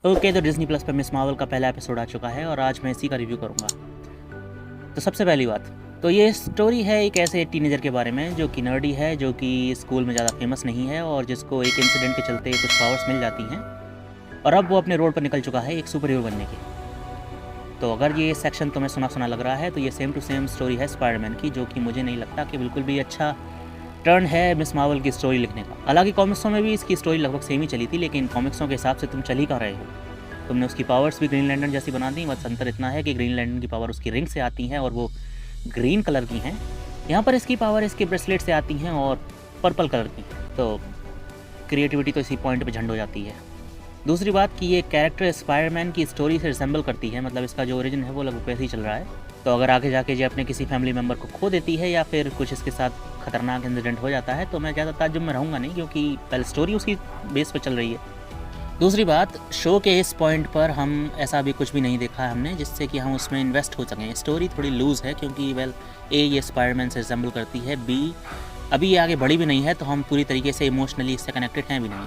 Okay, तो Disney plus पर miss Marvel का पहला एपिसोड आ चुका है और आज मैं इसी का रिव्यू करूँगा। तो सबसे पहली बात, तो ये स्टोरी है एक ऐसे टीनेजर के बारे में जो कि नर्डी है, जो कि स्कूल में ज़्यादा फेमस नहीं है और जिसको एक इंसिडेंट के चलते कुछ पावर्स मिल जाती हैं और अब वो अपने रोड पर निकल चुका है एक सुपर हीरो बनने की। तो अगर ये सेक्शन तुम्हें सुना लग रहा है तो ये सेम टू सेम स्टोरी है स्पाइडरमैन की, जो कि मुझे नहीं लगता कि बिल्कुल भी अच्छा टर्न है मिस मार्वल की स्टोरी लिखने का। हालांकि कॉमिक्सों में भी इसकी स्टोरी लगभग सेम ही चली थी, लेकिन कॉमिक्सों के हिसाब से तुम चल ही कहाँ रहे हो। तुमने उसकी पावर्स भी ग्रीन लैंटर्न जैसी बना दी, बस अंतर इतना है कि ग्रीन लैंटर्न की पावर उसकी रिंग से आती हैं और वो ग्रीन कलर की हैं। यहाँ पर इसकी पावर इसके ब्रेसलेट से आती हैं और पर्पल कलर की। तो क्रिएटिविटी तो इसी पॉइंट पे झंड हो जाती है। दूसरी बात कि ये कैरेक्टर स्पाइडरमैन की स्टोरी से रिसेंबल करती है, मतलब इसका जो ओरिजिन है वो लगभग वैसे ही चल रहा है। तो अगर आगे जाके ये अपने किसी फैमिली मेम्बर को खो देती है या फिर कुछ इसके साथ खतरनाक इंसिडेंट हो जाता है तो मैं ज़्यादा ताज्जुब में रहूँगा नहीं, क्योंकि पहले स्टोरी उसकी बेस पर चल रही है। दूसरी बात, शो के इस पॉइंट पर हम ऐसा भी कुछ भी नहीं देखा है हमने जिससे कि हम उसमें इन्वेस्ट हो सकें। स्टोरी थोड़ी लूज़ है क्योंकि ये स्पाइडरमैन से रिसेंबल करती है, बी अभी ये आगे बढ़ी भी नहीं है, तो हम पूरी तरीके से इमोशनली इससे कनेक्टेड हैं भी नहीं।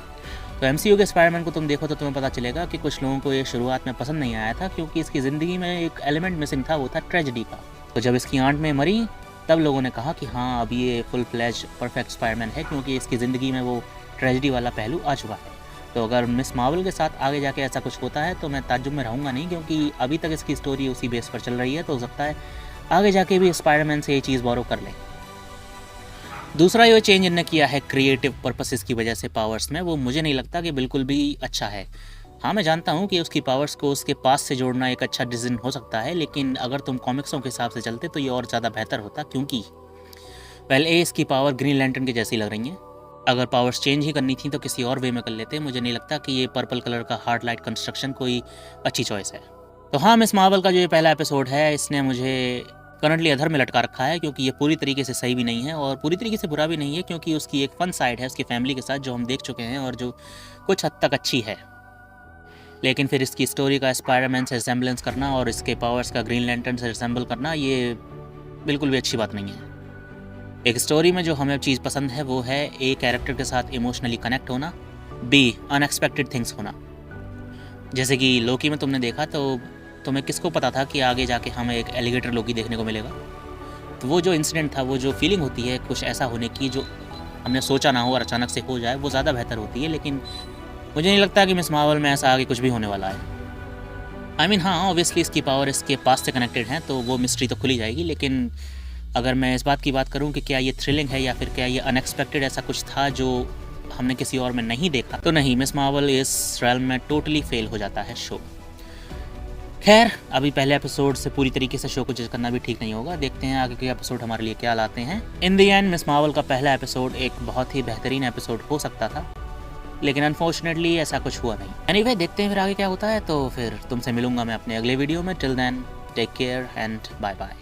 तो एमसीयू के स्पाइडरमैन को तुम देखो तो तुम्हें पता चलेगा कि कुछ लोगों को ये शुरुआत में पसंद नहीं आया था क्योंकि इसकी ज़िंदगी में एक एलिमेंट मिसिंग था, वो था ट्रेजेडी का। तो जब इसकी आंट में मरी तब लोगों ने कहा कि हाँ, अब ये फुल फ्लैश परफेक्ट स्पाइडरमैन है क्योंकि इसकी ज़िंदगी में वो ट्रेजेडी वाला पहलू आ चुका है। तो अगर मिस मार्वल के साथ आगे जाके ऐसा कुछ होता है तो मैं ताज्जुब में रहूँगा नहीं, क्योंकि अभी तक इसकी स्टोरी उसी बेस पर चल रही है। तो हो सकता है आगे जाके भी स्पाइडरमैन से ये चीज़ बोरो कर लें। दूसरा ये चेंज इन्होंने किया है क्रिएटिव पर्पसेस की वजह से पावर्स में, वो मुझे नहीं लगता कि बिल्कुल भी अच्छा है। हाँ, मैं जानता हूँ कि उसकी पावर्स को उसके पास से जोड़ना एक अच्छा डिसीजन हो सकता है, लेकिन अगर तुम कॉमिक्सों के हिसाब से चलते तो ये और ज़्यादा बेहतर होता, क्योंकि पहले इसकी पावर ग्रीन लैंटर्न की जैसी लग रही है। अगर पावर्स चेंज ही करनी थी तो किसी और वे में कर लेते। मुझे नहीं लगता कि ये पर्पल कलर का हार्ड लाइट कंस्ट्रक्शन कोई अच्छी चॉइस है। तो हाँ, मिस मार्वल का जो ये पहला एपिसोड है इसने मुझे करंटली अधर में लटका रखा है, क्योंकि ये पूरी तरीके से सही भी नहीं है और पूरी तरीके से बुरा भी नहीं है, क्योंकि उसकी एक फ़न साइड है उसकी फैमिली के साथ जो हम देख चुके हैं और जो कुछ हद तक अच्छी है। लेकिन फिर इसकी स्टोरी का स्पाइडरमैन से रिसेंबलेंस करना और इसके पावर्स का ग्रीन लैंटर्न से रिसेंबल करना, ये बिल्कुल भी अच्छी बात नहीं है। एक स्टोरी में जो हमें चीज़ पसंद है वो है ए कैरेक्टर के साथ इमोशनली कनेक्ट होना, बी अनएक्सपेक्टेड थिंग्स होना। जैसे कि लोकी में तुमने देखा तो तुम्हें किसको पता था कि आगे जाके हमें एक एलिगेटर लोकी देखने को मिलेगा। तो वो जो इंसिडेंट था, वो जो फीलिंग होती है कुछ ऐसा होने की जो हमने सोचा ना हो और अचानक से हो जाए, वो ज़्यादा बेहतर होती है। लेकिन मुझे नहीं लगता कि मिस मार्वल में ऐसा आगे कुछ भी होने वाला है। हाँ, ऑब्वियसली इसकी पावर इसके पास से कनेक्टेड है तो वो मिस्ट्री तो खुली जाएगी, लेकिन अगर मैं इस बात की बात करूं कि क्या ये थ्रिलिंग है या फिर क्या ये अनएक्सपेक्टेड ऐसा कुछ था जो हमने किसी और में नहीं देखा, तो नहीं, मिस मार्वल इस रेल्म में टोटली फेल हो जाता है शो। खैर, अभी पहले एपिसोड से पूरी तरीके से शो को जज करना भी ठीक नहीं होगा। देखते हैं आगे के एपिसोड हमारे लिए क्या लाते हैं। In the end miss Marvel का पहला एपिसोड एक बहुत ही बेहतरीन एपिसोड हो सकता था, लेकिन अनफॉर्चुनेटली ऐसा कुछ हुआ नहीं। एनीवे, देखते हैं फिर आगे क्या होता है। तो फिर तुमसे मिलूंगा मैं अपने अगले वीडियो में। Till then, take care and bye bye.